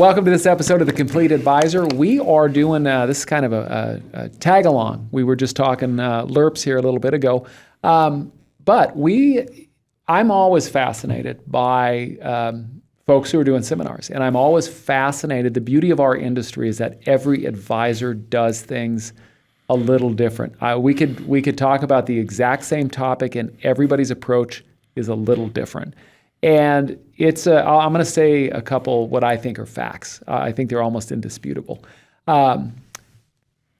welcome to this episode of The Complete Advisor. We are doing, this is kind of a tag-along. We were just talking LERPs here a little bit ago. But I'm always fascinated by folks who are doing seminars. And I'm always fascinated. The beauty of our industry is that every advisor does things a little different. We could talk about the exact same topic, and everybody's approach is a little different. And I'm going to say a couple what I think are facts. I think they're almost indisputable.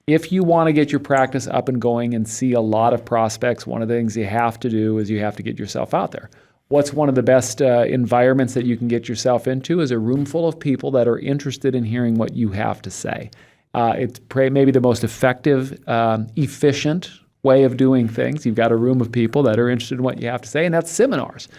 If you want to get your practice up and going and see a lot of prospects, one of the things you have to do is you have to get yourself out there. What's one of the best environments that you can get yourself into is a room full of people that are interested in hearing what you have to say. It's maybe the most effective, efficient way of doing things. You've got a room of people that are interested in what you have to say, and that's seminars.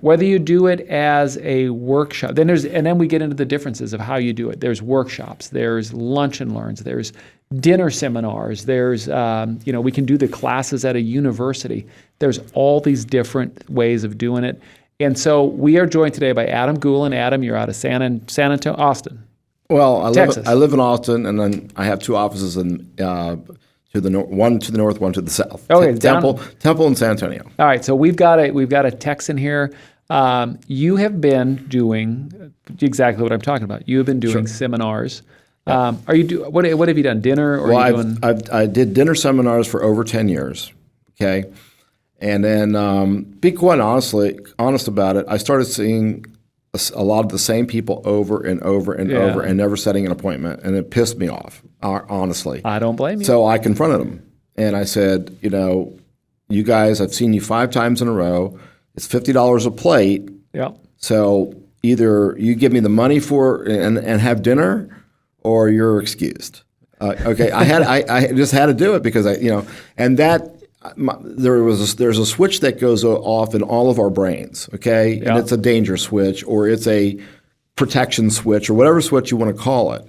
Whether you do it as a workshop, then we get into the differences of how you do it. There's workshops, there's lunch and learns, there's dinner seminars, there's we can do the classes at a university. There's all these different ways of doing it. And so we are joined today by Adam Gulin. Adam, you're out of San Antonio, Austin. Well, Texas. I live in Austin, and then I have two offices in one to the north, one to the south. Okay, Temple and San Antonio. All right, so we've got a Texan here. You have been doing exactly what I'm talking about. You have been doing seminars. What have you done? Dinner or I did dinner seminars for over 10 years. Okay, and then be quite honest about it, I started seeing a lot of the same people over and over and over and never setting an appointment, and it pissed me off, honestly. I don't blame you. So I confronted them, and I said, you guys, I've seen you 5 times in a row. It's $50 a plate. Yeah. So either you give me the money for and have dinner, or you're excused. Okay, I just had to do it because there's a switch that goes off in all of our brains, okay? Yeah. And it's a danger switch, or it's a protection switch, or whatever switch you want to call it.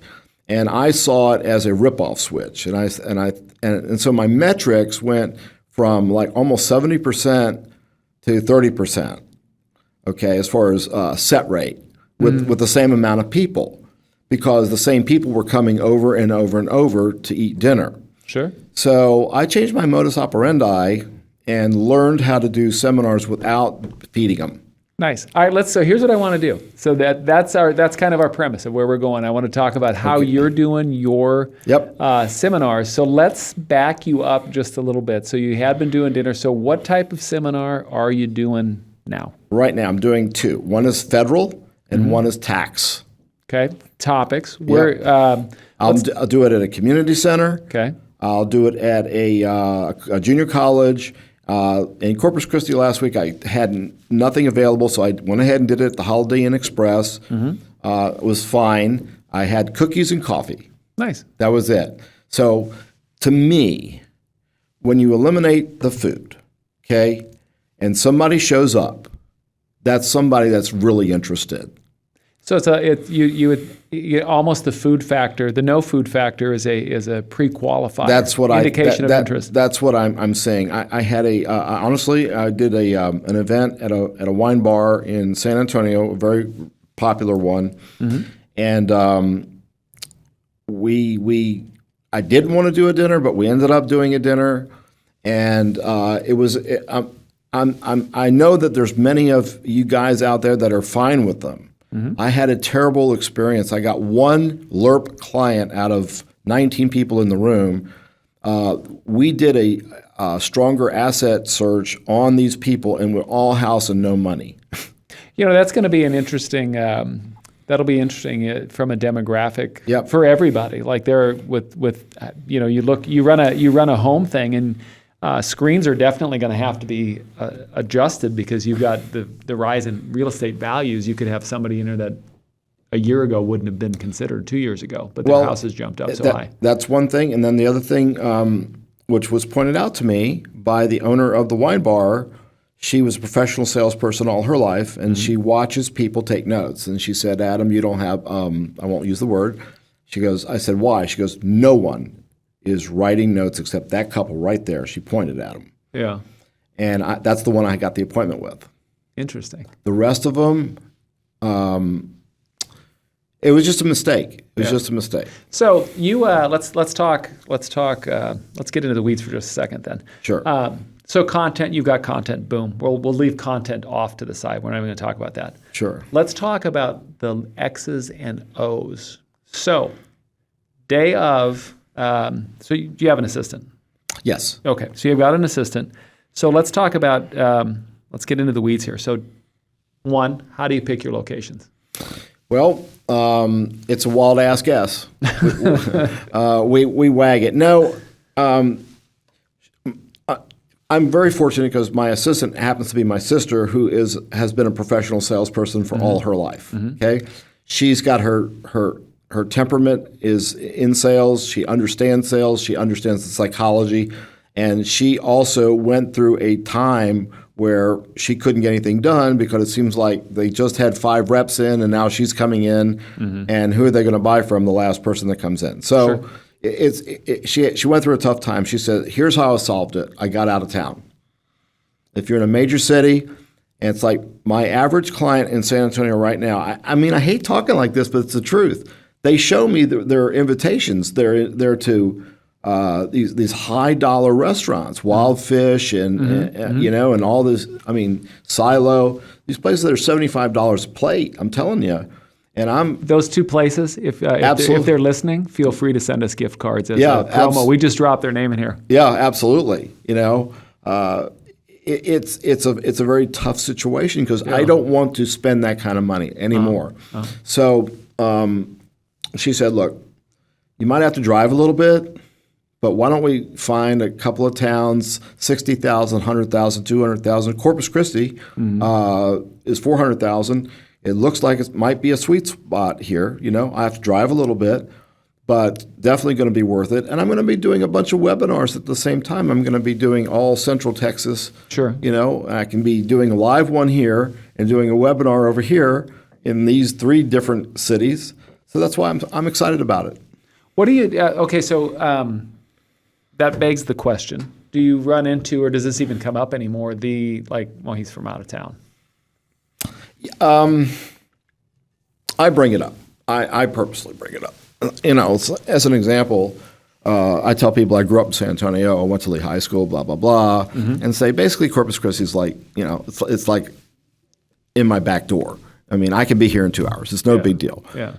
And I saw it as a rip-off switch, and so my metrics went from like almost 70% to 30%, okay, as far as set rate with the same amount of people, because the same people were coming over and over and over to eat dinner. Sure. So I changed my modus operandi and learned how to do seminars without feeding them. Nice. All right, so here's what I want to do. So that's kind of our premise of where we're going. I want to talk about how you're doing your seminars. So let's back you up just a little bit. So you had been doing dinner. So what type of seminar are you doing now? Right now I'm doing 2. One is federal and one is tax. Okay. Topics. I'll do it at a community center. Okay. I'll do it at a junior college. In Corpus Christi last week, I had nothing available, so I went ahead and did it at the Holiday Inn Express. It was fine. I had cookies and coffee. Nice. That was it. So to me, when you eliminate the food, okay, and somebody shows up, that's somebody that's really interested. So it's almost the food factor. The no food factor is a pre-qualifier. That's what indication of interest. That's what I'm saying. I had honestly, I did an event at a wine bar in San Antonio, a very popular one, and I didn't want to do a dinner, but we ended up doing a dinner, and it was. I know that there's many of you guys out there that are fine with them. I had a terrible experience. I got one LERP client out of 19 people in the room. We did a stronger asset search on these people, and we're all house and no money. That's going to be an interesting. That'll be interesting from a demographic for everybody. Like there, you run a home thing, and screens are definitely going to have to be adjusted because you've got the rise in real estate values. You could have somebody that a year ago wouldn't have been considered 2 years ago, but their house has jumped up so high. That's one thing. And then the other thing, which was pointed out to me by the owner of the wine bar, she was a professional salesperson all her life, and she watches people take notes. And she said, Adam, you don't have, I won't use the word. I said, why? She goes, no one is writing notes except that couple right there. She pointed at them. Yeah. And that's the one I got the appointment with. Interesting. The rest of them, It was just a mistake. It was just a mistake. So you let's get into the weeds for just a second then. Sure. So content, you've got content, boom. We'll leave content off to the side. We're not even going to talk about that. Sure. Let's talk about the X's and O's. So day of, so you have an assistant? Yes. Okay, so you've got an assistant. So let's talk about, let's get into the weeds here. So one, how do you pick your locations? Well, it's a wild ass guess. We wag it. No, I'm very fortunate because my assistant happens to be my sister, who has been a professional salesperson for all her life. Okay, she's got her temperament is in sales. She understands sales. She understands the psychology, and she also went through a time where she couldn't get anything done because it seems like they just had 5 reps in, and now she's coming in, and who are they going to buy from? The last person that comes in. So she went through a tough time. She said, "Here's how I solved it. I got out of town. If you're in a major city, and it's like my average client in San Antonio right now. I mean, I hate talking like this, but it's the truth. They show me their invitations. They're to these high dollar restaurants, Wild Fish, and you know, and all this. I mean, Silo. These places that are $75 a plate. I'm telling you, and those 2 places. If they're listening, feel free to send us gift cards as a promo. We just dropped their name in here. Yeah, absolutely. You know, it's a very tough situation because I don't want to spend that kind of money anymore. So she said, "Look, you might have to drive a little bit. But why don't we find a couple of towns, 60,000, 100,000, 200,000. Corpus Christi is 400,000. It looks like it might be a sweet spot here. You know, I have to drive a little bit, but definitely going to be worth it. And I'm going to be doing a bunch of webinars at the same time. I'm going to be doing all Central Texas. Sure. You know, I can be doing a live one here and doing a webinar over here in these 3 different cities. So that's why I'm excited about it." What do you? Okay, so. That begs the question, do you run into, or does this even come up anymore, well, he's from out of town? I bring it up. I purposely bring it up. You know, as an example, I tell people I grew up in San Antonio, I went to Lee High School, blah, blah, blah, and say basically Corpus Christi is like, you know, it's like in my back door. I mean, I can be here in 2 hours. It's no big deal. Yeah.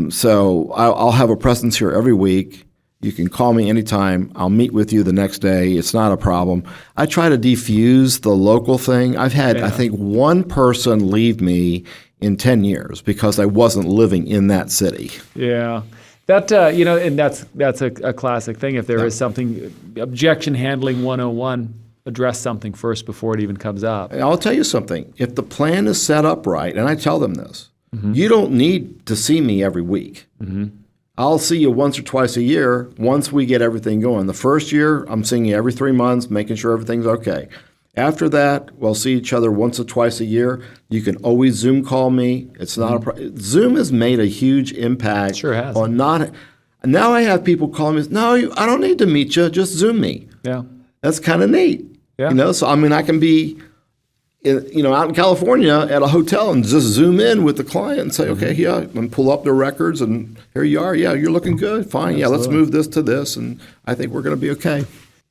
So I'll have a presence here every week. You can call me anytime. I'll meet with you the next day. It's not a problem. I try to defuse the local thing. I've had, I think, 1 person leave me in 10 years because I wasn't living in that city. Yeah. That, you know, and that's a classic thing. If there is something, objection handling 101, address something first before it even comes up. And I'll tell you something. If the plan is set up right, and I tell them this, you don't need to see me every week. I'll see you once or twice a year once we get everything going. The first year, I'm seeing you every 3 months, making sure everything's okay. After that, we'll see each other once or twice a year. You can always Zoom call me. It's not a problem. Zoom has made a huge impact. Sure has. On not. Now I have people calling me, "No, I don't need to meet you. Just Zoom me." Yeah. That's kind of neat. Yeah. You know, so I mean, I can be, out in California at a hotel and just Zoom in with the client and say, "Okay, yeah," and pull up their records and here you are. Yeah, you're looking good. Fine. Absolutely. Yeah, let's move this to this, and I think we're going to be okay.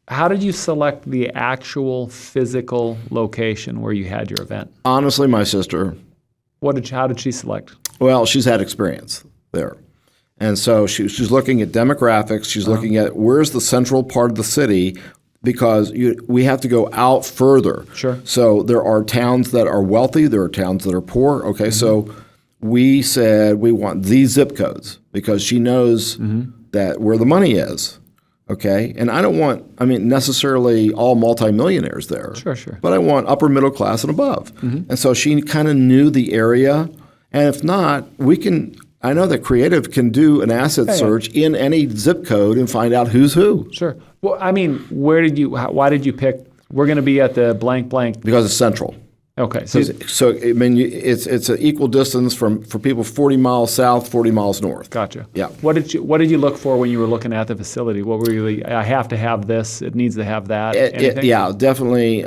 How did you select the actual physical location where you had your event? Honestly, my sister. How did she select? Well, she's had experience there. And so she's looking at demographics. She's looking at where's the central part of the city because we have to go out further. Sure. So there are towns that are wealthy. There are towns that are poor. Okay, so we said we want these zip codes because she knows that where the money is. Okay, and I don't want, necessarily all multimillionaires there. Sure. But I want upper middle class and above. And so she kind of knew the area. And if not, I know that Creative can do an asset search in any zip code and find out who's who. Sure. Well, why did you pick, we're going to be at the blank blank? Because it's central. Okay. So it's an equal distance for people 40 miles south, 40 miles north. Gotcha. Yeah. What did you look for when you were looking at the facility? What were you, I have to have this, it needs to have that? Yeah, definitely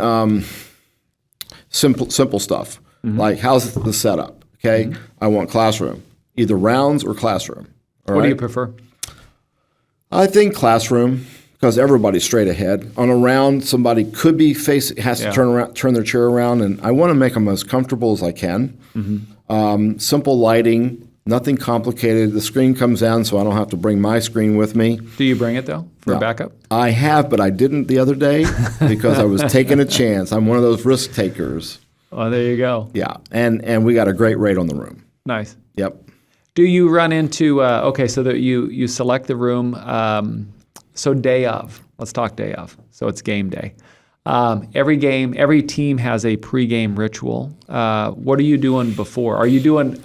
simple stuff. Like how's the setup? Okay, I want classroom. either rounds or classroom. What do you prefer? I think classroom, because everybody's straight ahead. On a round, somebody could be has to turn their chair around, and I want to make them as comfortable as I can. Simple lighting, nothing complicated. The screen comes down, so I don't have to bring my screen with me. Do you bring it though for backup? I have, but I didn't the other day because I was taking a chance. I'm one of those risk takers. Oh, there you go. Yeah, and we got a great rate on the room. Nice. Yep. Do you run into so that you select the room? So day of, let's talk day of. So it's game day. Every team has a pregame ritual. What are you doing before? Are you doing?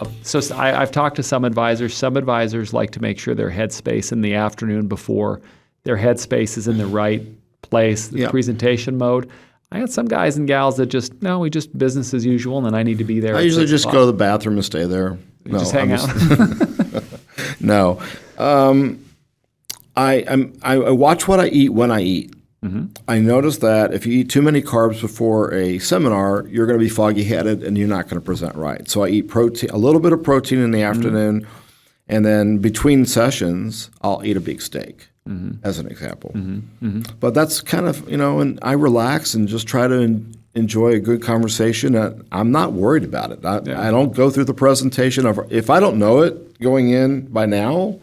I've talked to some advisors. Some advisors like to make sure their headspace in the afternoon before their headspace is in the right place, the presentation mode. I got some guys and gals that we just business as usual, and then I need to be there. I usually just go to the bathroom and stay there. Just hang out. No. I watch what I eat when I eat. I notice that if you eat too many carbs before a seminar, you're going to be foggy-headed and you're not going to present right. So I eat protein, a little bit of protein in the afternoon, and then between sessions, I'll eat a big steak, as an example. But that's kind of, and I relax and just try to enjoy a good conversation. I'm not worried about it. I don't go through the presentation. If I don't know it going in by now,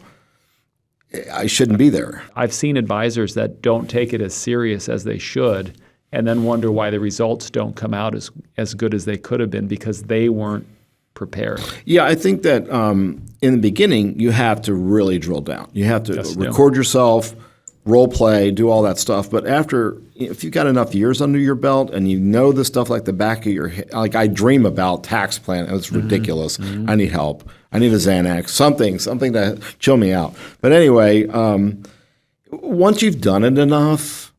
I shouldn't be there. I've seen advisors that don't take it as serious as they should and then wonder why the results don't come out as good as they could have been because they weren't prepared. Yeah, I think that in the beginning, you have to really drill down. You have to record yourself, role play, do all that stuff. But if you've got enough years under your belt and you know the stuff like the back of your head, like I dream about tax plan. It's ridiculous. I need help. I need a Xanax, something to chill me out. But anyway, once you've done it enough,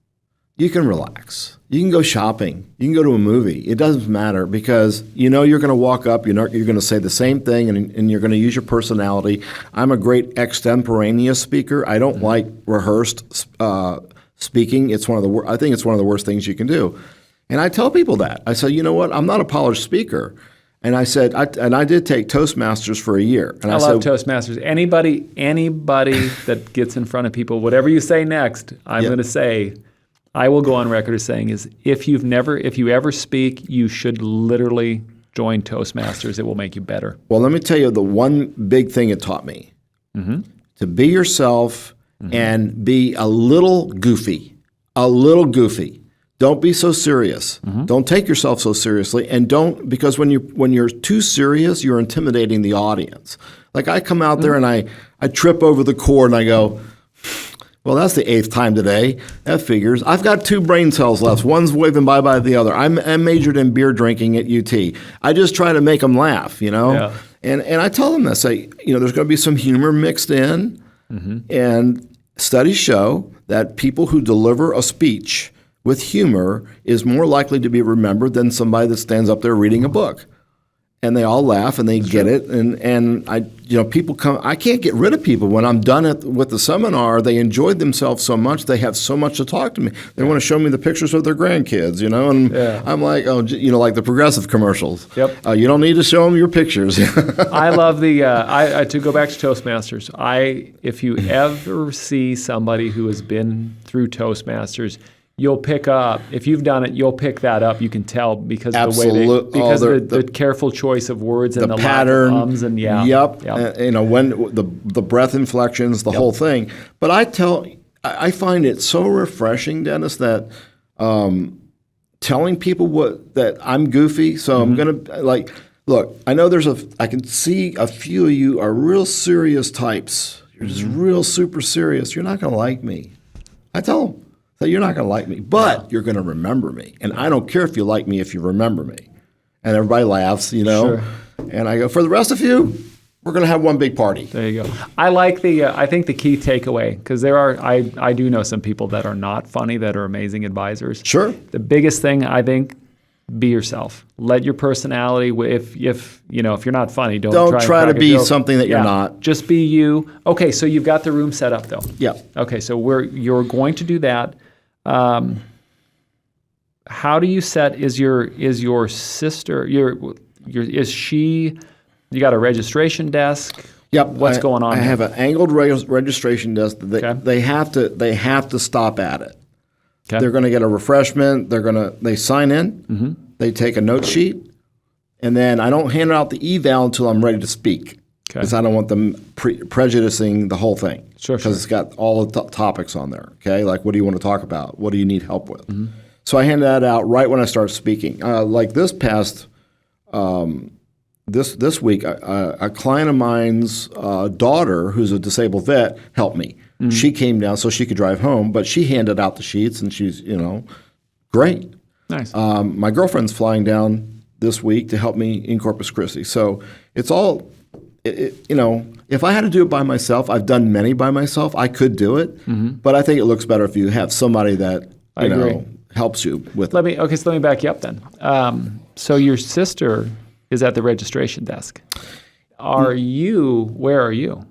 you can relax. You can go shopping. You can go to a movie. It doesn't matter because you're going to walk up, you're going to say the same thing, and you're going to use your personality. I'm a great extemporaneous speaker. I don't like rehearsed speaking. I think it's one of the worst things you can do. And I tell people that. I say, you know what? I'm not a polished speaker. And I said, I did take Toastmasters for a year. And I love Toastmasters. Anybody that gets in front of people, whatever you say next, I'm going to say, I will go on record as saying is if you ever speak, you should literally join Toastmasters. It will make you better. Well, let me tell you the one big thing it taught me. To be yourself and be a little goofy. Don't be so serious. Don't take yourself so seriously, and because when you're too serious, you're intimidating the audience. Like I come out there and I trip over the cord and I go, well, that's the 8th time today. That figures. I've got 2 brain cells left. One's waving bye-bye to the other. I'm majored in beer drinking at UT. I just try to make them laugh, Yeah. And I tell them this. There's going to be some humor mixed in, and studies show that people who deliver a speech with humor is more likely to be remembered than somebody that stands up there reading a book. And they all laugh and they get it. And people come. I can't get rid of people when I'm done with the seminar. They enjoyed themselves so much. They have so much to talk to me. They want to show me the pictures of their grandkids. And I'm like, like the Progressive commercials. Yep. You don't need to show them your pictures. I love to go back to Toastmasters. If you ever see somebody who has been through Toastmasters, you'll pick up, if you've done it, you'll pick that up. You can tell because of the way the careful choice of words and the pattern, ums and when the breath inflections, the whole thing. But I find it so refreshing, Dennis, that telling people that I'm goofy. So I'm gonna look. I know I can see a few of you are real serious types. You're just real super serious. You're not gonna like me. I tell them. So you're not going to like me, but you're going to remember me. And I don't care if you like me if you remember me. And everybody laughs, Sure. And I go, for the rest of you, we're going to have one big party. There you go. I think the key takeaway, because I do know some people that are not funny, that are amazing advisors. Sure. The biggest thing, I think, be yourself. Let your personality, if you're not funny, don't try to be something that you're not. Just be you. Okay, so you've got the room set up though. Yeah. Okay, so you're going to do that. How do you set? Is your sister? Is she? You got a registration desk? Yep. What's going on? I have an angled registration desk. Okay. They have to stop at it. Okay. They're going to get a refreshment. They sign in. They take a note sheet, and then I don't hand out the eval until I'm ready to speak, because I don't want them prejudicing the whole thing. Sure. Because it's got all the topics on there. Okay, like what do you want to talk about? What do you need help with? So I hand that out right when I start speaking. Like this past. This week, a client of mine's daughter, who's a disabled vet, helped me. She came down so she could drive home, but she handed out the sheets, and she's, great. Nice. My girlfriend's flying down this week to help me in Corpus Christi. So it's all, if I had to do it by myself, I've done many by myself. I could do it, but I think it looks better if you have somebody that helps you with. Let me back you up then. So your sister is at the registration desk. Where are you?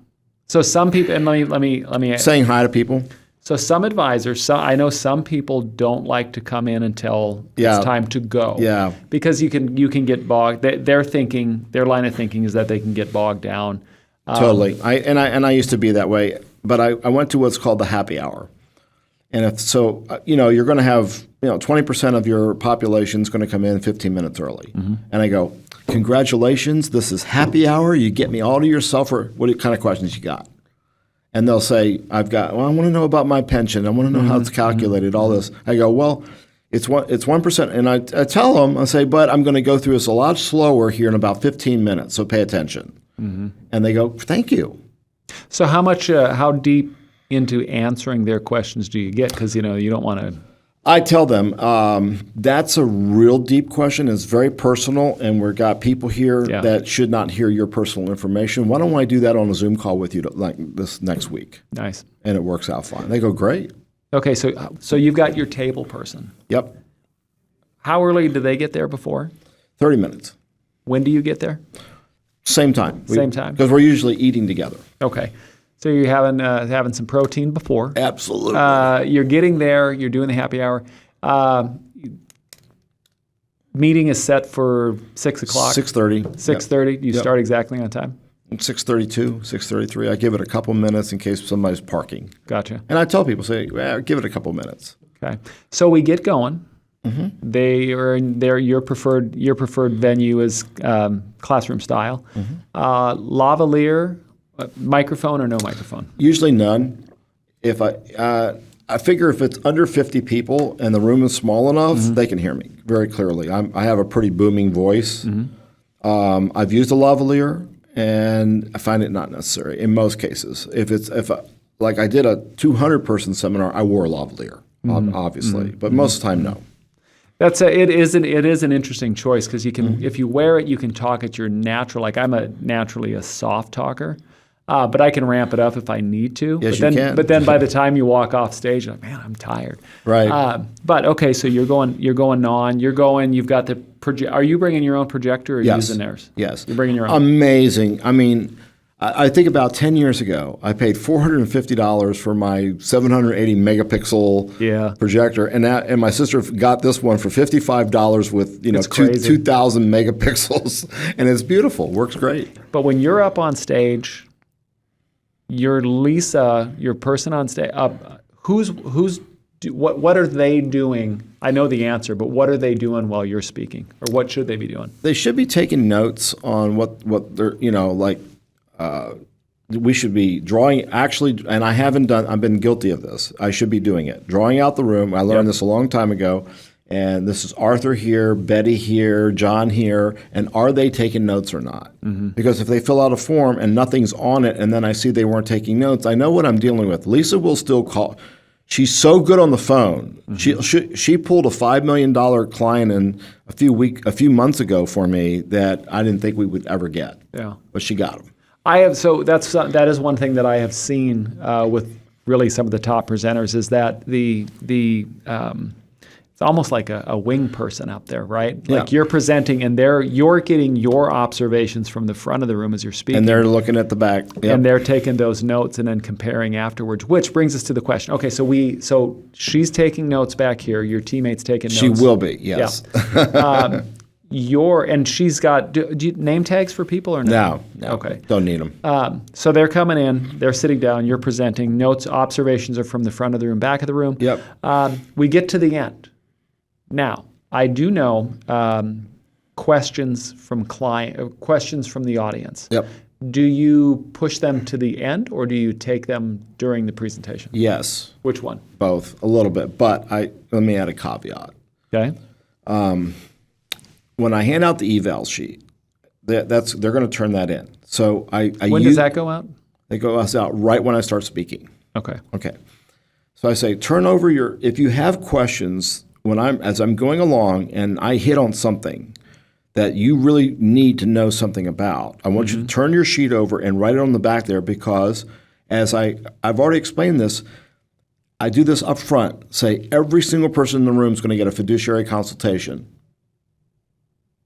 So some people, and let me saying hi to people. So some advisors, I know some people don't like to come in until it's time to go. Yeah. Because you can get bogged. Their line of thinking is that they can get bogged down. Totally. I used to be that way, but I went to what's called the happy hour. And you're going to have 20% of your population is going to come in 15 minutes early. And I go, congratulations, this is happy hour. You get me all to yourself, or what kind of questions you got? And they'll say, I want to know about my pension. I want to know how it's calculated, all this. I go, well, it's 1%. And I tell them, I say, but I'm going to go through this a lot slower here in about 15 minutes, so pay attention. And they go, thank you. So how deep into answering their questions do you get? Because, you don't want to... I tell them, that's a real deep question. It's very personal, and we've got people here that should not hear your personal information. Why don't I do that on a Zoom call with you like this next week? Nice. And it works out fine. They go, great. Okay, so you've got your table person. Yep. How early do they get there before? 30 minutes. When do you get there? Same time. Same time? Because we're usually eating together. Okay. So you're having some protein before. Absolutely. You're getting there. You're doing the happy hour. Meeting is set for 6 o'clock. 6:30. 6:30. You start exactly on time. 6:32, 6:33. I give it a couple minutes in case somebody's parking. Gotcha. And I tell people, give it a couple minutes. Okay. So we get going. They are in your preferred venue is classroom style. Lavalier. Microphone or no microphone? Usually none. If I figure if it's under 50 people and the room is small enough, they can hear me very clearly. I have a pretty booming voice. I've used a lavalier, and I find it not necessary in most cases. Like I did a 200-person seminar, I wore a lavalier, obviously, but most of the time, no. It is an interesting choice because you can if you wear it, you can talk at your natural. Like I'm naturally a soft talker. But I can ramp it up if I need to. Yes, you can. But then by the time you walk off stage, you're like, man, I'm tired. Right. But okay, so you're going on. You've got the project. Are you bringing your own projector or are you using theirs? Yes. You're bringing your own. Amazing. I mean, I think about 10 years ago, I paid $450 for my 780 megapixel projector, and my sister got this one for $55 with 2,000 megapixels, and it's beautiful. Works great. But when you're up on stage, your Lisa, your person on stage, what are they doing? I know the answer, but what are they doing while you're speaking, or what should they be doing? They should be taking notes on what they're we should be drawing. Actually, and I've been guilty of this. I should be doing it. Drawing out the room. I learned this a long time ago. And this is Arthur here, Betty here, John here, and are they taking notes or not? Because if they fill out a form and nothing's on it, and then I see they weren't taking notes, I know what I'm dealing with. Lisa will still call. She's so good on the phone. She pulled a $5 million client in a few months ago for me that I didn't think we would ever get. Yeah, but she got them. That is one thing that I have seen with really some of the top presenters is that it's almost like a wing person up there, right? Like you're presenting and you're getting your observations from the front of the room as you're speaking. And they're looking at the back. And they're taking those notes and then comparing afterwards, which brings us to the question. Okay, so she's taking notes back here. Your teammate's taking notes. She will be, yes. Yeah. and she's got, do you name tags for people or no? No. Okay. Don't need them. So they're coming in, they're sitting down, you're presenting, notes, observations are from the front of the room, back of the room. Yep. We get to the end. Now, I do know questions from the audience. Yep. Do you push them to the end or do you take them during the presentation? Yes. Which one? Both, a little bit. But let me add a caveat. Okay. When I hand out the eval sheet, they're going to turn that in. So when does that go out? They go out right when I start speaking. Okay. Okay. So I say, turn over if you have questions as I'm going along and I hit on something that you really need to know something about, I want you to turn your sheet over and write it on the back there because as I've already explained this, I do this up front. Say every single person in the room is going to get a fiduciary consultation.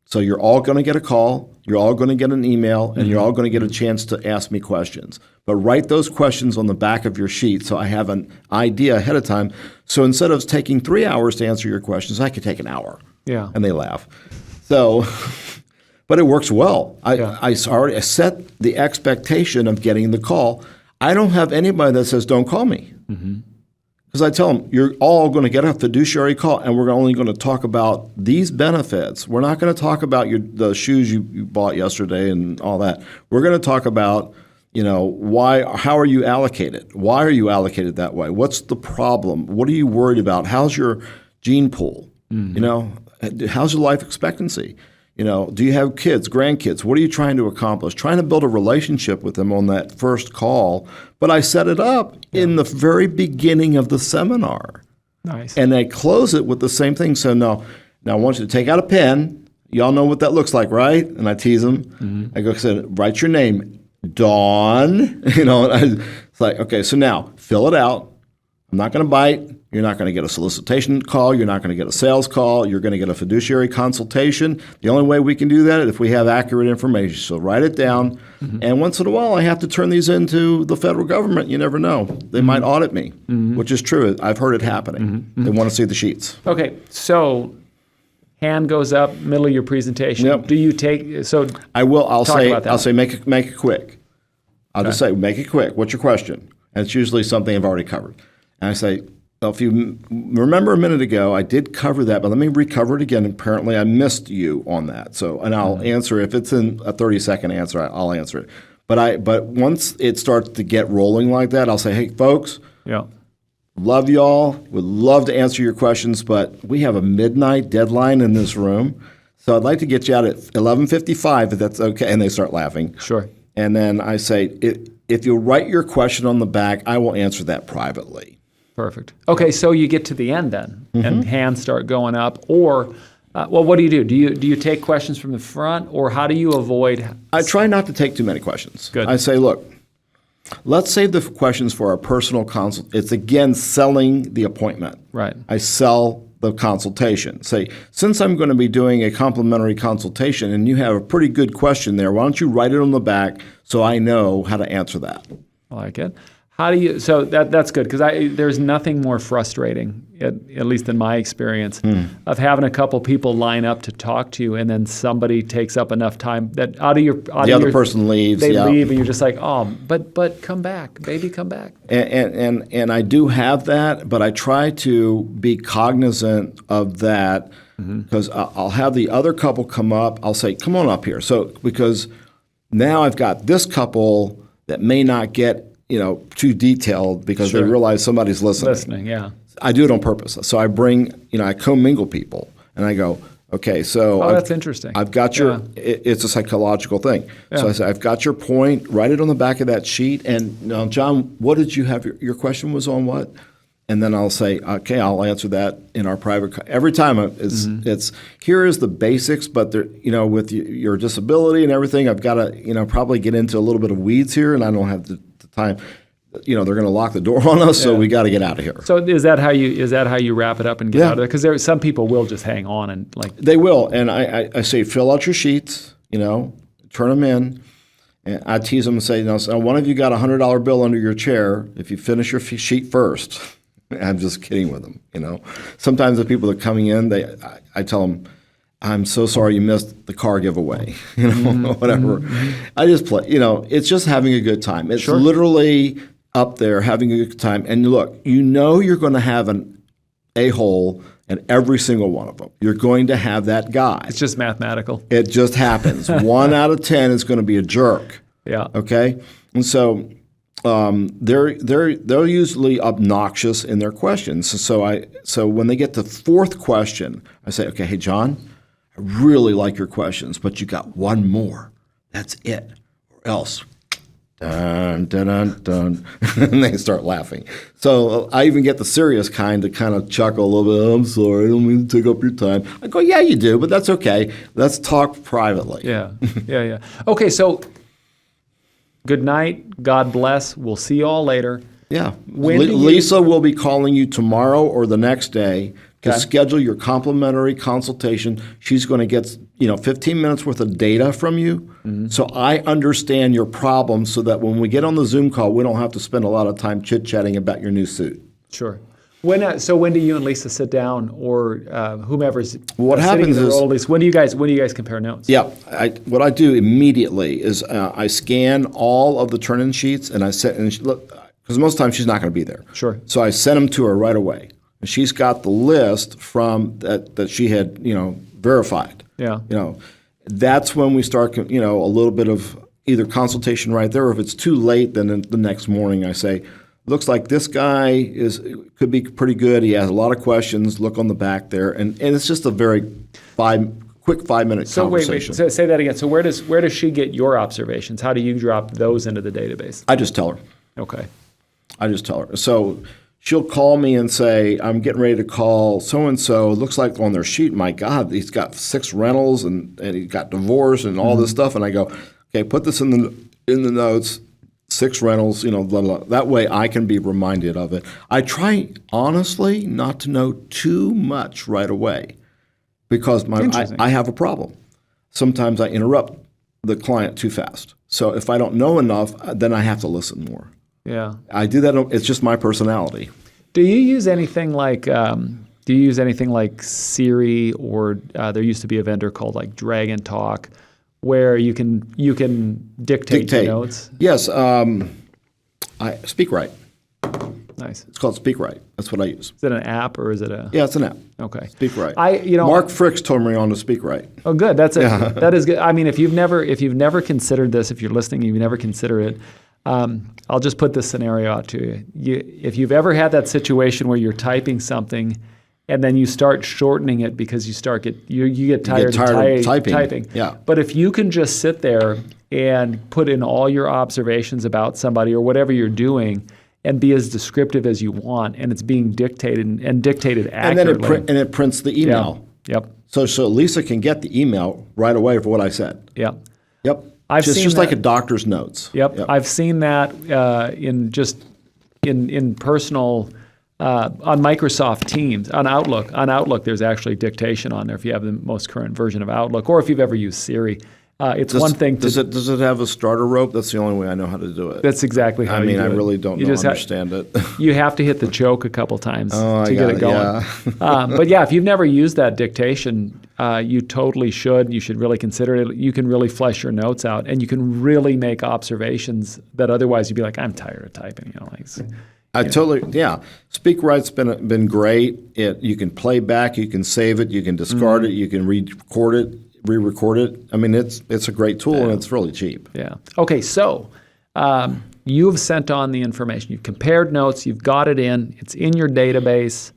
So you're all going to get a call, you're all going to get an email, and you're all going to get a chance to ask me questions. But write those questions on the back of your sheet so I have an idea ahead of time. So instead of taking 3 hours to answer your questions, I could take an hour. Yeah. And they laugh. So, but it works well. I already set the expectation of getting the call. I don't have anybody that says, don't call me. Because I tell them, you're all going to get a fiduciary call, and we're only going to talk about these benefits. We're not going to talk about the shoes you bought yesterday and all that. We're going to talk about, how are you allocated? Why are you allocated that way? What's the problem? What are you worried about? How's your gene pool? How's your life expectancy? Do you have kids, grandkids? What are you trying to accomplish? Trying to build a relationship with them on that first call. But I set it up in the very beginning of the seminar. Nice. And I close it with the same thing. So now I want you to take out a pen. Y'all know what that looks like, right? And I tease them. I go, write your name, Dawn. It's like, okay, so now fill it out. I'm not going to bite. You're not going to get a solicitation call. You're not going to get a sales call. You're going to get a fiduciary consultation. The only way we can do that is if we have accurate information. So write it down. And once in a while, I have to turn these into the federal government. You never know. They might audit me, which is true. I've heard it happening. They want to see the sheets. Okay, so hand goes up, middle of your presentation. Yep. Do you take so? I will. I'll about say make it quick. I'll just say make it quick. What's your question? And it's usually something I've already covered. And I say, if you remember a minute ago, I did cover that, but let me recover it again. Apparently, I missed you on that. And I'll answer if it's in a 30-second answer. I'll answer it. But once it starts to get rolling like that, I'll say, hey, folks, love y'all. Would love to answer your questions, but we have a midnight deadline in this room, so I'd like to get you out at 11:55 if that's okay. And they start laughing. Sure. And then I say, if you'll write your question on the back, I will answer that privately. Perfect. Okay, so you get to the end then, and hands start going up, or what do you do? Do you take questions from the front, or how do you avoid? I try not to take too many questions. Good. I say, look, let's save the questions for our personal consult. It's again selling the appointment. Right. I sell the consultation. Say, since I'm going to be doing a complimentary consultation, and you have a pretty good question there, why don't you write it on the back so I know how to answer that? I like it. How do you? So that's good because there's nothing more frustrating, at least in my experience, of having a couple people line up to talk to you, and then somebody takes up enough time that the other person leaves. They leave, and you're just like, oh, but come back, baby, come back. And I do have that, but I try to be cognizant of that because I'll have the other couple come up. I'll say, come on up here. So because now I've got this couple that may not get too detailed because they realize somebody's listening. Yeah. I do it on purpose. So I bring, I commingle people and I go, okay, so that's interesting. I've got your, it's a psychological thing. Yeah. So I say, I've got your point, write it on the back of that sheet. And now, John, what did you have? Your question was on what? And then I'll say, okay, I'll answer that in our private. Every time it's here is the basics, but there, with your disability and everything, I've got to, probably get into a little bit of weeds here, and I don't have the time. They're going to lock the door on us, so we got to get out of here. So is that how you wrap it up and get out of there? Because some people will just hang on and they will, and I say fill out your sheets, turn them in. And I tease them and say, so one of you got a $100 bill under your chair if you finish your sheet first. I'm just kidding with them, Sometimes the people that are coming in, I tell them, I'm so sorry you missed the car giveaway, whatever. I just play, it's just having a good time. It's literally up there having a good time. And look, you're going to have an a-hole in every single one of them. You're going to have that guy. It's just mathematical. It just happens. 1 out of 10 is going to be a jerk. Yeah. Okay? And so they're usually obnoxious in their questions. So when they get to 4th question, I say, okay, hey, John, I really like your questions, but you got one more. That's it. Or else, dun, dun, dun, dun. And they start laughing. So I even get the serious kind to kind of chuckle a little bit. I'm sorry, I don't mean to take up your time. I go, yeah, you do, but that's okay. Let's talk privately. Yeah. Okay, so good night. God bless. We'll see you all later. Yeah. Lisa will be calling you tomorrow or the next day to schedule your complimentary consultation. She's going to get 15 minutes worth of data from you. So I understand your problem so that when we get on the Zoom call, we don't have to spend a lot of time chit-chatting about your new suit. Sure. When do you and Lisa sit down, or whomever's what happens in the is role, Lisa, when do you guys compare notes? Yeah, what I do immediately is I scan all of the turn-in sheets and I set, because most times she's not going to be there. Sure. So I send them to her right away. And she's got the list from that she had, verified. Yeah. That's when we start, a little bit of either consultation right there, or if it's too late, then the next morning I say, looks like this guy could be pretty good. He has a lot of questions. Look on the back there, and it's just a very quick 5-minute conversation. So say that again. So where does she get your observations? How do you drop those into the database? I just tell her. Okay. I just tell her. So she'll call me and say, I'm getting ready to call so-and-so. It looks like on their sheet, my God, he's got 6 rentals and he got divorced and all this stuff. And I go, okay, put this in the notes, 6 rentals, blah, blah. That way I can be reminded of it. I try, honestly, not to know too much right away because I have a problem. Sometimes I interrupt the client too fast. So if I don't know enough, then I have to listen more. Yeah, I do that. It's just my personality. Do you use anything like Siri, or there used to be a vendor called like Dragon Talk, where you can dictate your notes? Yes, I Speak Right. Nice. It's called Speak Right. That's what I use. Is it an app or is it a? Yeah, it's an app. Okay. Speak Right. Mark Fricks told me on to Speak Right. Oh, good. That is good. I mean, if you've never considered this, if you're listening, you've never considered it. I'll just put this scenario out to you. If you've ever had that situation where you're typing something and then you start shortening it because you get tired of typing. Yeah. But if you can just sit there and put in all your observations about somebody or whatever you're doing and be as descriptive as you want, and it's being dictated and dictated accurately. And then it prints the email. Yeah. Yep. So Lisa can get the email right away for what I said. Yep. Yep. I've seen just that. like a doctor's notes. Yep. I've seen that in personal on Microsoft Teams, on Outlook. On Outlook, there's actually dictation on there if you have the most current version of Outlook, or if you've ever used Siri. One thing. Does it have a starter rope? That's the only way I know how to do it. That's exactly how you do it. I really don't understand it. You have to hit the choke a couple times to get it going. Yeah. But yeah, if you've never used that dictation, you totally should. You should really consider it. You can really flesh your notes out, and you can really make observations that otherwise you'd be like, I'm tired of typing. Speak Right's been great. You can play back, you can save it, you can discard it, you can re-record it. I mean, it's a great tool and it's really cheap. Yeah. Okay, so you've sent on the information. You've compared notes. You've got it in. It's in your database.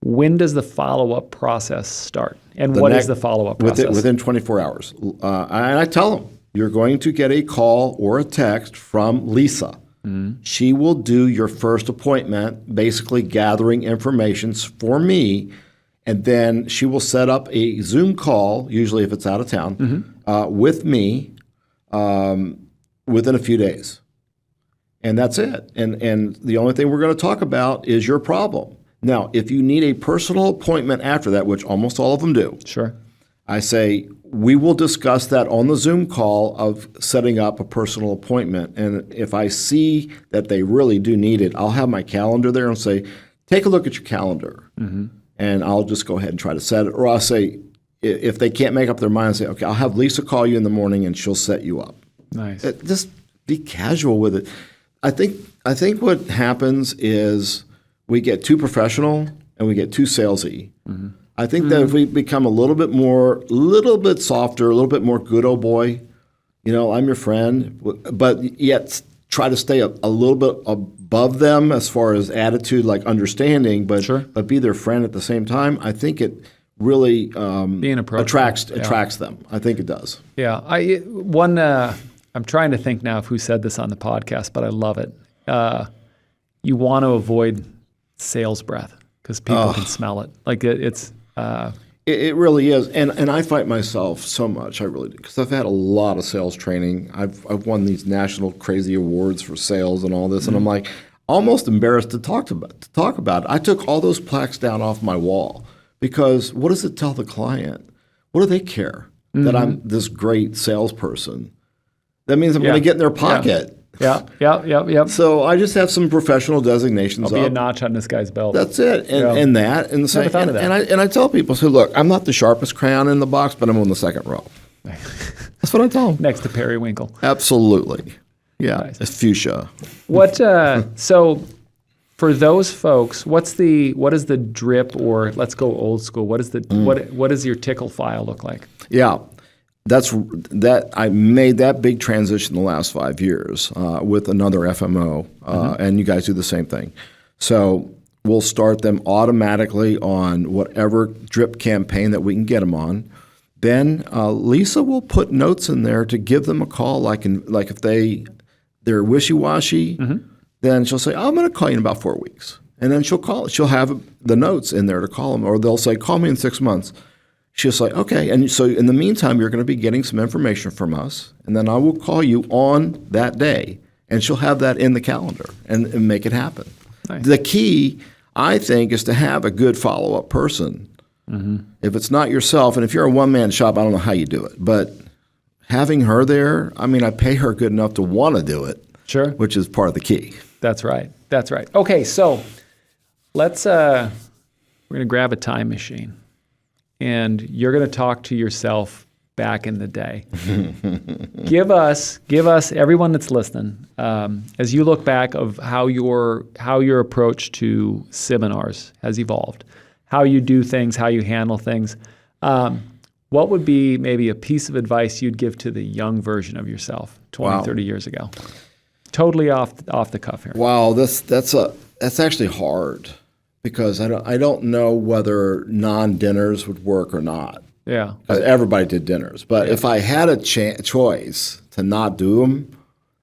When does the follow-up process start? And what is the follow-up process? Within 24 hours. And I tell them, you're going to get a call or a text from Lisa. Mm-hmm. She will do your first appointment, basically gathering information for me. And then she will set up a Zoom call, usually if it's out of town, with me within a few days. And that's it. And the only thing we're going to talk about is your problem. Now, if you need a personal appointment after that, which almost all of them do, sure, I say we will discuss that on the Zoom call of setting up a personal appointment. And if I see that they really do need it, I'll have my calendar there and say, take a look at your calendar. Mm-hmm. And I'll just go ahead and try to set it. Or I'll say, if they can't make up their mind, say, okay, I'll have Lisa call you in the morning and she'll set you up. Nice. Just be casual with it. I think what happens is we get too professional and we get too salesy. Mm-hmm. I think that if we become a little bit softer, a little bit more good old boy, I'm your friend, but yet try to stay a little bit above them as far as attitude, like understanding, but be their friend at the same time. I think it really attracts them. I think it does. Yeah. I'm trying to think now of who said this on the podcast, but I love it. You want to avoid sales breath because people can smell it. Like it's. It really is, and I fight myself so much. I really do, because I've had a lot of sales training. I've won these national crazy awards for sales and all this, and I'm like almost embarrassed to talk about it. I took all those plaques down off my wall because what does it tell the client? What do they care that I'm this great salesperson? That means I'm going to get in their pocket. Yeah. So I just have some professional designations. I'll be a notch on this guy's belt. That's it, and I tell people, so look, I'm not the sharpest crayon in the box, but I'm on the second row. That's what I tell them. Next to periwinkle. Absolutely, yeah. Nice. It's fuchsia. What? So for those folks, what is the drip, or let's go old school? What does your tickle file look like? Yeah. I made that big transition the last 5 years with another FMO, and you guys do the same thing. So we'll start them automatically on whatever drip campaign that we can get them on. Then Lisa will put notes in there to give them a call. Like if they're wishy-washy, then she'll say, I'm going to call you in about 4 weeks. And then she'll have the notes in there to call them, or they'll say, call me in 6 months. She'll say, okay. And so in the meantime, you're going to be getting some information from us, and then I will call you on that day, and she'll have that in the calendar and make it happen. Nice. The key, I think, is to have a good follow-up person. Mm-hmm. If it's not yourself, and if you're a one-man shop, I don't know how you do it, but having her there, I pay her good enough to want to do it, which is part of the key. That's right. Okay, so we're going to grab a time machine. And you're going to talk to yourself back in the day. Give us, everyone that's listening, as you look back of how your approach to seminars has evolved, how you do things, how you handle things. What would be maybe a piece of advice you'd give to the young version of yourself 20, 30 years ago? Totally off the cuff here. Wow, that's actually hard. Because I don't know whether non-dinners would work or not. Yeah. Because everybody did dinners. But if I had a choice to not do them,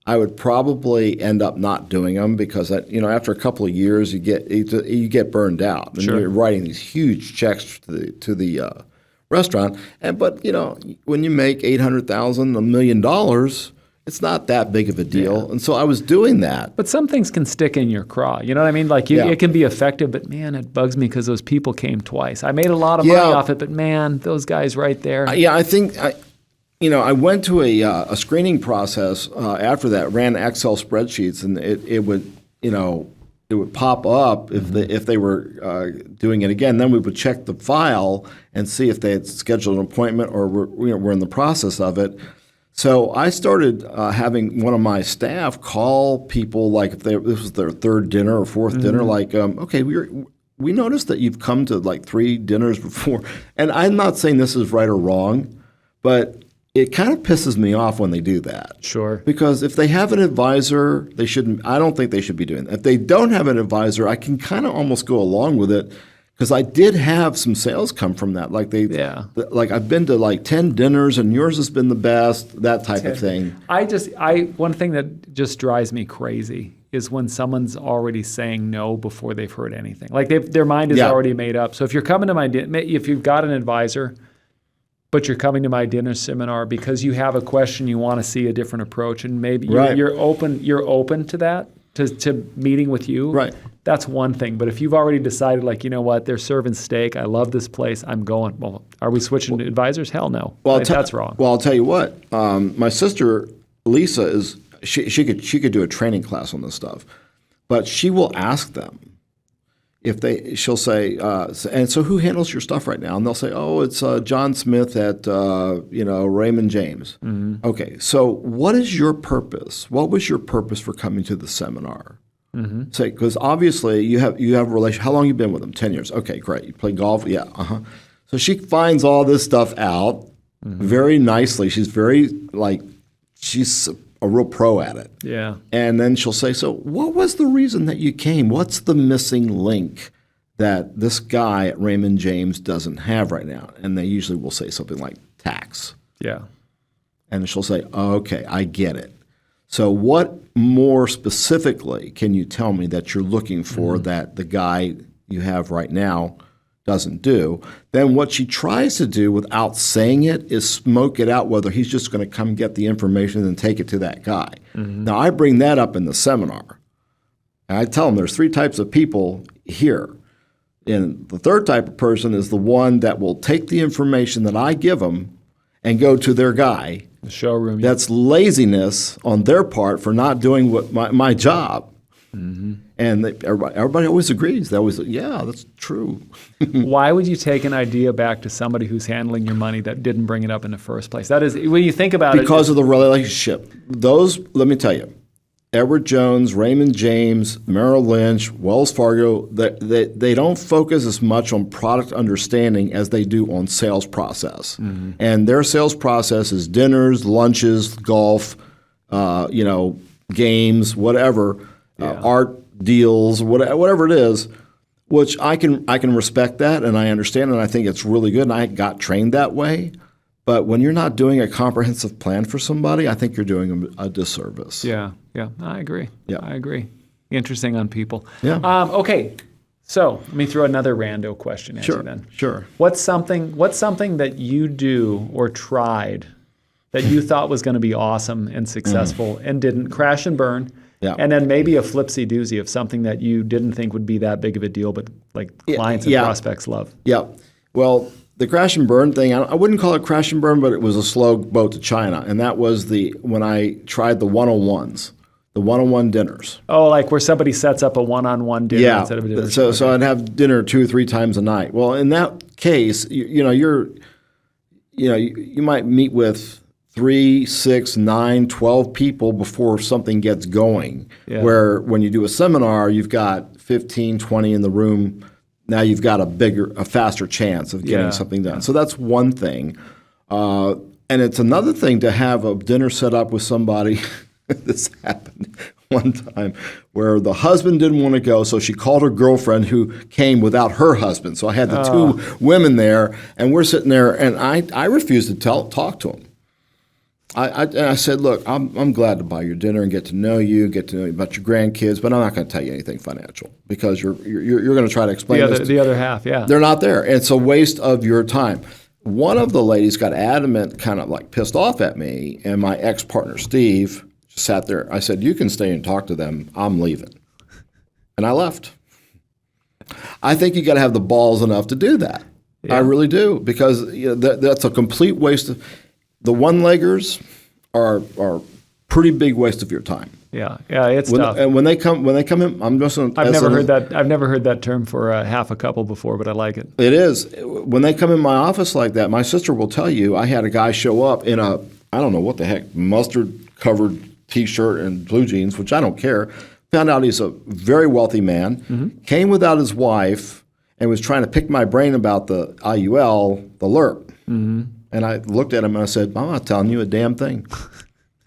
I would probably end up not doing them because after a couple of years you get burned out. And you're writing these huge checks to the restaurant. But when you make $800,000, $1 million, it's not that big of a deal. Yeah. And so I was doing that. But some things can stick in your craw. You know what I mean? Like it can be effective, but man, it bugs me because those people came twice. I made a lot of money off it, but man, those guys right there. I think I went to a screening process after that, ran Excel spreadsheets, and it would pop up if they were doing it again. Then we would check the file and see if they had scheduled an appointment or were in the process of it. So I started having one of my staff call people, like if this was their third dinner or fourth dinner, like, okay, we noticed that you've come to like 3 dinners before. And I'm not saying this is right or wrong, but it kind of pisses me off when they do that. Sure. Because if they have an advisor, I don't think they should be doing that. If they don't have an advisor, I can kind of almost go along with it. Because I did have some sales come from that. Like like I've been to like 10 dinners and yours has been the best, that type of thing. One thing that just drives me crazy is when someone's already saying no before they've heard anything. Like their mind is already made up. So if you're coming to if you've got an advisor, but you're coming to my dinner seminar because you have a question, you want to see a different approach, and maybe you're open to that, to meeting with you. Right. That's one thing. But if you've already decided, like, you know what, they're serving steak, I love this place, I'm going. Well, are we switching to advisors? Hell no. Well, that's wrong. Well, I'll tell you what. My sister Lisa she could do a training class on this stuff, but she will ask them, she'll say, and so who handles your stuff right now? And they'll say, oh, it's John Smith at Raymond James. Mm-hmm. Okay, so what is your purpose? What was your purpose for coming to the seminar? Mm-hmm. Say, because obviously you have a relationship. How long have you been with them? 10 years. Okay, great. You play golf? Yeah. Uh-huh. So she finds all this stuff out very nicely. She's she's a real pro at it. Yeah. And then she'll say, so what was the reason that you came? What's the missing link that this guy at Raymond James doesn't have right now? And they usually will say something like tax. Yeah. And she'll say, oh, okay, I get it. So what more specifically can you tell me that you're looking for that the guy you have right now doesn't do? Then what she tries to do without saying it is smoke it out whether he's just going to come get the information and take it to that guy. Mm-hmm. Now, I bring that up in the seminar. And I tell them there's 3 types of people here. And the third type of person is the one that will take the information that I give them and go to their guy. The showroom. That's laziness on their part for not doing what my job. Mm-hmm. And everybody always agrees. They always, yeah, that's true. Why would you take an idea back to somebody who's handling your money that didn't bring it up in the first place? That is, when you think about because of the relationship. Those, let me tell you, Edward Jones, Raymond James, Merrill Lynch, Wells Fargo, they don't focus as much on product understanding as they do on sales process. Mm-hmm. And their sales process is dinners, lunches, golf, games, whatever. Art deals, whatever it is, which I can respect that and I understand and I think it's really good and I got trained that way. But when you're not doing a comprehensive plan for somebody, I think you're doing them a disservice. Yeah, I agree. Yeah. I agree. Interesting on people. Yeah. Okay, so let me throw another rando question at you then. Sure. What's something that you do or tried that you thought was going to be awesome and successful and didn't crash and burn? Yeah. And then maybe a flipsy doozy of something that you didn't think would be that big of a deal, but like clients and prospects love. Yeah. Well, the crash and burn thing, I wouldn't call it crash and burn, but it was a slow boat to China. And that was when I tried the one-on-ones, the one-on-one dinners. Oh, like where somebody sets up a one-on-one dinner instead of a dinner. So I'd have dinner 2 or 3 times a night. Well, in that case, you might meet with 3, 6, 9, 12 people before something gets going. Yeah. Where when you do a seminar, you've got 15, 20 in the room. Now you've got a faster chance of getting something done. So that's one thing. And it's another thing to have a dinner set up with somebody. This happened one time where the husband didn't want to go, so she called her girlfriend who came without her husband. So I had the 2 women there, and we're sitting there, and I refused to talk to them. I said, look, I'm glad to buy your dinner and get to know you about your grandkids, but I'm not going to tell you anything financial because you're going to try to explain the other half. Yeah, they're not there. It's a waste of your time. One of the ladies got adamant, kind of like pissed off at me, and my ex-partner Steve sat there. I said, you can stay and talk to them. I'm leaving, and I left. I think you got to have the balls enough to do that. Yeah. I really do because that's a complete waste of. The one-leggers are pretty big waste of your time. Yeah, it's tough. And when they come in, I'm just. I've never heard that term for half a couple before, but I like it. It is when they come in my office like that. My sister will tell you. I had a guy show up in I don't know what the heck, mustard-covered T-shirt and blue jeans, which I don't care. Found out he's a very wealthy man. Mm-hmm. Came without his wife and was trying to pick my brain about the IUL, the LERP. Mm-hmm. And I looked at him and I said, I'm not telling you a damn thing.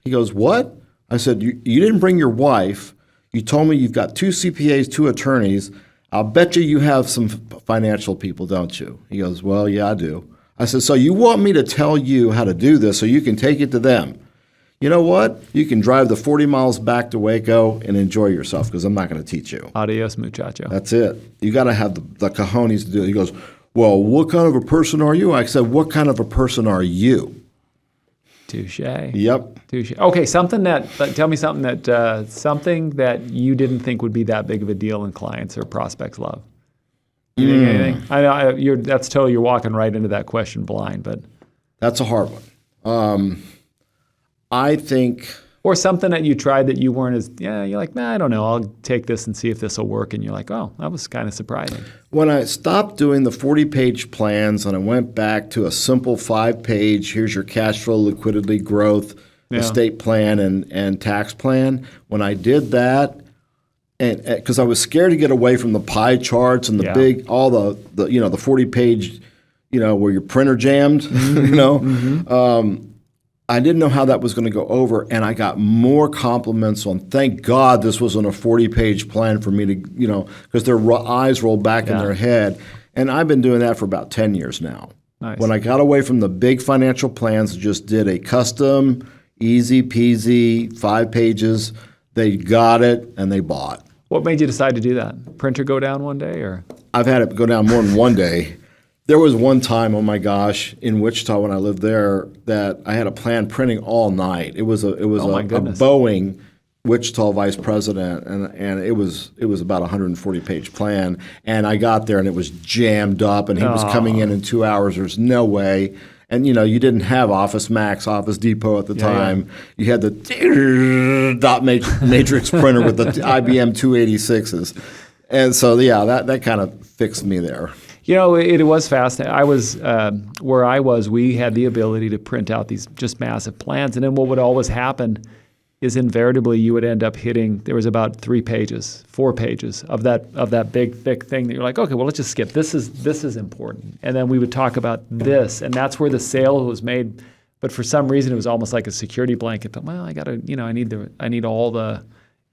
He goes, what? I said, you didn't bring your wife. You told me you've got 2 CPAs, 2 attorneys. I'll bet you have some financial people, don't you? He goes, well, yeah, I do. I said, so you want me to tell you how to do this so you can take it to them? You know what? You can drive the 40 miles back to Waco and enjoy yourself because I'm not going to teach you. Adios, muchacho. That's it. You got to have the cojones to do it. He goes, well, what kind of a person are you? I said, what kind of a person are you? Touche. Yep. Touche. Okay, tell me something that you didn't think would be that big of a deal and clients or prospects love. You think anything? I know that's totally, you're walking right into that question blind, but. That's a hard one. I think. Or something that you tried that you weren't you're like, I don't know, I'll take this and see if this will work. And you're like, oh, that was kind of surprising. When I stopped doing the 40-page plans and I went back to a simple 5-page, here's your cash flow, liquidity, growth, estate plan, and tax plan, when I did that, and because I was scared to get away from the pie charts and the big, all the 40-page, where your printer jammed, I didn't know how that was going to go over, and I got more compliments on, thank God this wasn't a 40-page plan for me to, because their eyes rolled back in their head. And I've been doing that for about 10 years now. Nice. When I got away from the big financial plans, just did a custom, easy peasy, 5 pages, they got it, and they bought. What made you decide to do that? Printer go down one day, or? I've had it go down more than one day. There was one time, oh my gosh, in Wichita when I lived there, that I had a plan printing all night. It was a Boeing Wichita vice president, and it was about a 140-page plan. And I got there and it was jammed up, and he was coming in 2 hours. There's no way. And you didn't have Office Max, Office Depot at the time. You had the dot matrix printer with the IBM 286s, and so that kind of fixed me there. It was fascinating. I was where I was. We had the ability to print out these just massive plans, and then what would always happen is invariably you would end up hitting. There was about 4 pages of that big thick thing that you're like, okay, well let's just skip. This is important, and then we would talk about this, and that's where the sale was made. But for some reason, it was almost like a security blanket. But I gotta, I need all the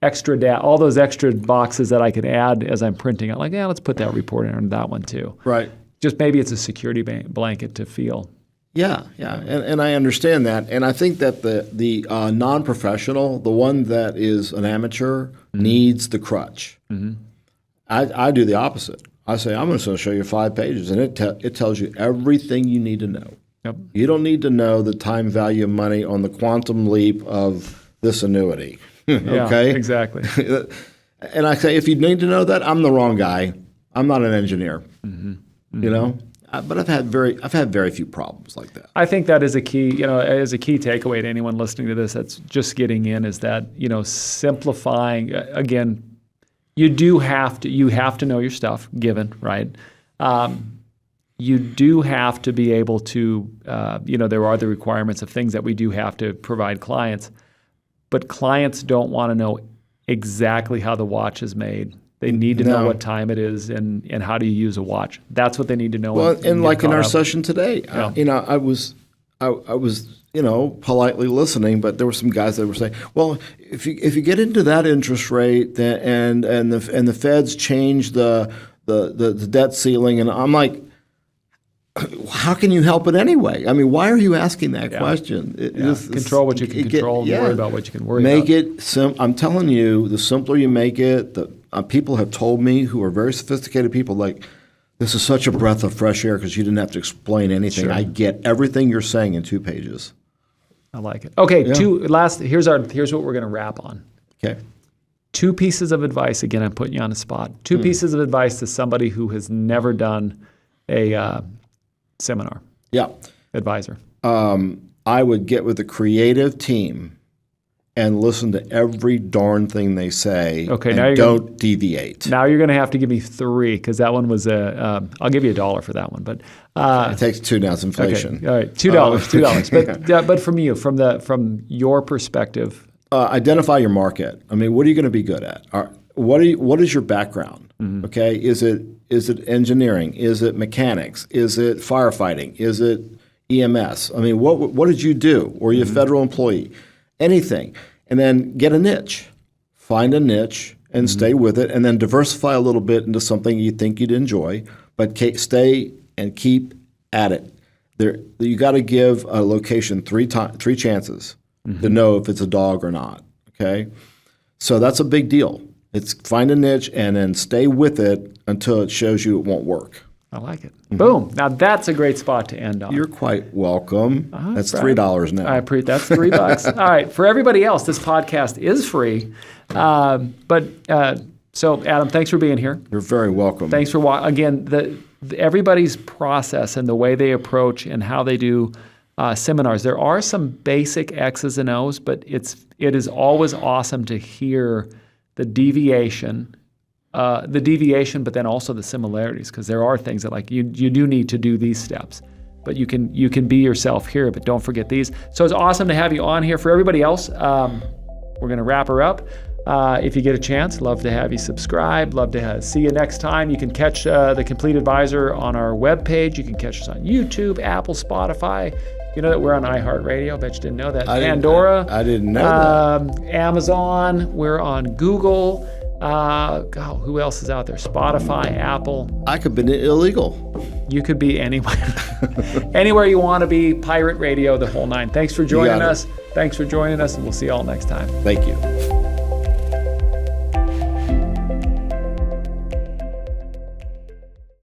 extra all those extra boxes that I could add as I'm printing. I'm like, let's put that report in that one too. Right. Just maybe it's a security blanket to feel. Yeah. And I understand that. And I think that the non-professional, the one that is an amateur, needs the crutch. Mm-hmm. I do the opposite. I say, I'm just going to show you 5 pages, and it tells you everything you need to know. Yep. You don't need to know the time value of money on the quantum leap of this annuity. Okay? Yeah, exactly. And I say, if you need to know that, I'm the wrong guy. I'm not an engineer. Mm-hmm. Mm-hmm. But I've had very few problems like that. I think that is a key, as a key takeaway to anyone listening to this that's just getting in, is that, simplifying, again, you have to know your stuff, given, right? You do have to be able to, there are the requirements of things that we do have to provide clients. But clients don't want to know exactly how the watch is made. They need to know what time it is and how do you use a watch. That's what they need to know. Well, and like in our session today, I was politely listening, but there were some guys that were saying, well, if you get into that interest rate and the Feds change the debt ceiling, and I'm like, how can you help it anyway? I mean, why are you asking that question? Control what you can control and worry about what you can worry about. Make it I'm telling you, the simpler you make it, people have told me who are very sophisticated people, like, this is such a breath of fresh air because you didn't have to explain anything. Sure. I get everything you're saying in 2 pages. I like it. Okay, here's what we're going to wrap on. Okay. 2 pieces of advice. Again, I'm putting you on the spot. 2 pieces of advice to somebody who has never done a seminar. Yeah. Advisor. I would get with a creative team and listen to every darn thing they say. Okay, and now don't deviate. Now you're going to have to give me 3 because that one was I'll give you $1 for that one. But it takes 2 now. It's inflation. Okay. All right, $2. But from you, from your perspective, identify your market. I mean, what are you going to be good at? What is your background? Mm-hmm. Okay, is it engineering? Is it mechanics? Is it firefighting? Is it EMS? I mean, what did you do? Or are you a federal employee? Anything. And then get a niche. Find a niche and stay with it, and then diversify a little bit into something you think you'd enjoy, but stay and keep at it. You got to give a location 3 chances to know if it's a dog or not. Okay, so that's a big deal. It's find a niche and then stay with it until it shows you it won't work. I like it. Mm-hmm. Boom. Now that's a great spot to end on. You're quite welcome. That's $3 now. I appreciate that's $3. All right. For everybody else, this podcast is free. So Adam, thanks for being here. You're very welcome. Thanks for everybody's process and the way they approach and how they do seminars. There are some basic X's and O's, but it is always awesome to hear the deviation, but then also the similarities, because there are things that like you do need to do these steps, but you can be yourself here, but don't forget these. So it's awesome to have you on here. For everybody else, we're going to wrap her up. If you get a chance, love to have you subscribe. Love to see you next time. You can catch The Complete Advisor on our webpage. You can catch us on YouTube, Apple, Spotify. You know that we're on iHeartRadio. Bet you didn't know that. Pandora. I didn't know that. Amazon. We're on Google. God, who else is out there? Spotify, Apple. I could be illegal. You could be anywhere. Anywhere you want to be. Pirate Radio, the whole nine. Thanks for joining us. Thanks for joining us, and we'll see you all next time. Thank you.